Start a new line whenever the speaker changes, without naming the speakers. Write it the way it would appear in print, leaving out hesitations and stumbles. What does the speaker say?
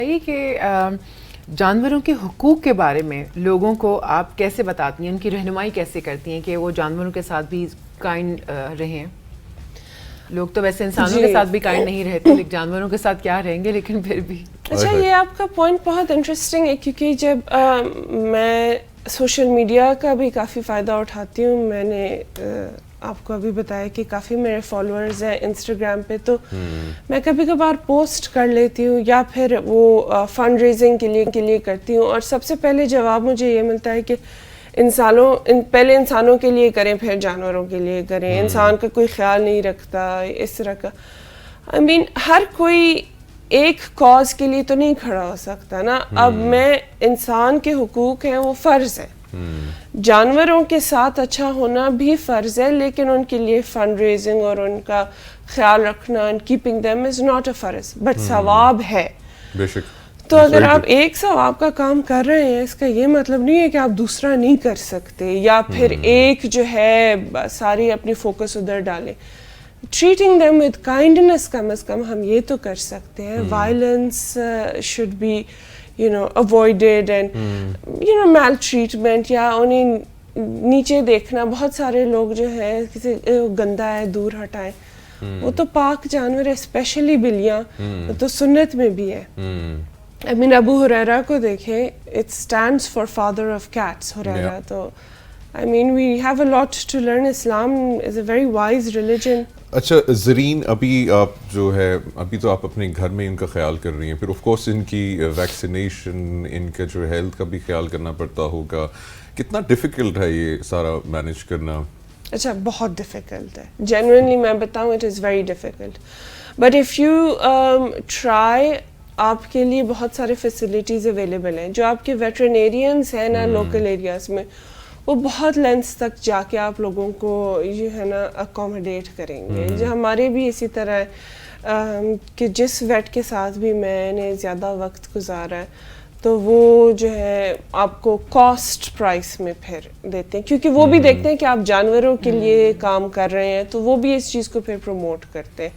یہ کہ جانوروں کے حقوق کے بارے میں لوگوں کو آپ کیسے بتاتی ہیں، ان کی رہنمائی کیسے کرتی ہیں کہ وہ جانوروں کے ساتھ بھی کائنڈ رہیں؟ لوگ تو ویسے انسانوں کے ساتھ بھی کائنڈ نہیں رہتے، لیکن جانوروں کے ساتھ کیا رہیں گے، لیکن پھر بھی.
اچھا، یہ آپ کا پوائنٹ بہت انٹرسٹنگ ہے، کیونکہ جب میں سوشل میڈیا کا بھی کافی فائدہ اٹھاتی ہوں. میں نے آپ کو ابھی بتایا کہ کافی میرے فالوورز ہیں انسٹاگرام پہ، تو میں کبھی کبھار پوسٹ کر لیتی ہوں یا پھر وہ فنڈ ریزنگ کے لیے کرتی ہوں، اور سب سے پہلے جواب مجھے یہ ملتا ہے کہ پہلے انسانوں کے لیے کریں پھر جانوروں کے لیے کریں. انسان کا کوئی خیال نہیں رکھتا اس طرح کا. آئی مین ہر کوئی ایک کاز کے لیے تو نہیں کھڑا ہو سکتا نا. اب میں انسان کے حقوق ہیں وہ فرض ہے، جانوروں کے ساتھ اچھا ہونا بھی فرض ہے، لیکن ان کے لیے فنڈ ریزنگ اور ان کا خیال رکھنا and keeping them is not a فرض بٹ ثواب ہے.
بے شک.
تو اگر آپ ایک ثواب کا کام کر رہے ہیں، اس کا یہ مطلب نہیں ہے کہ آپ دوسرا نہیں کر سکتے، یا پھر ایک جو ہے ساری اپنی فوکس ادھر ڈالیں. ٹریٹنگ دیم ود کائنڈنس کم از کم ہم یہ تو کر سکتے ہیں. Violence should be avoided and maltreatment یا انہیں نیچے دیکھنا. بہت سارے لوگ جو ہے کسی گندا ہے دور ہٹائیں، وہ تو پاک جانور ہے، اسپیشلی بلیاں تو سنت میں بھی ہے. I mean ابو ہریرہ کو دیکھیں، it stands for father of cats ہریرہ. تو I mean we have a lot to learn. Islam is a very wise religion.
اچھا زرین، ابھی آپ جو ہے ابھی تو آپ اپنے گھر میں ان کا خیال کر رہی ہیں، پھر آف کورس ان کی ویکسینیشن، ان کا جو ہیلتھ کا بھی خیال کرنا پڑتا ہوگا. کتنا ڈیفیکلٹ ہے یہ سارا مینیج کرنا؟
اچھا، بہت ڈیفیکلٹ ہے. جینوئنلی میں بتاؤں it is very difficult, but if you try, آپ کے لیے بہت سارے فیسلٹیز اویلیبل ہیں. جو آپ کے ویٹرینیرینس ہیں نا لوکل ایریاز میں، وہ بہت لینس تک جا کے آپ لوگوں کو جو ہے نا اکوموڈیٹ کریں گے. جو ہمارے بھی اسی طرح ہے کہ جس ویٹ کے ساتھ بھی میں نے زیادہ وقت گزارا ہے، تو وہ جو ہے آپ کو کاسٹ پرائس میں پھر دیتے ہیں، کیونکہ وہ بھی دیکھتے ہیں کہ آپ جانوروں کے لیے کام کر رہے ہیں، تو وہ بھی اس چیز کو پھر پروموٹ کرتے ہیں.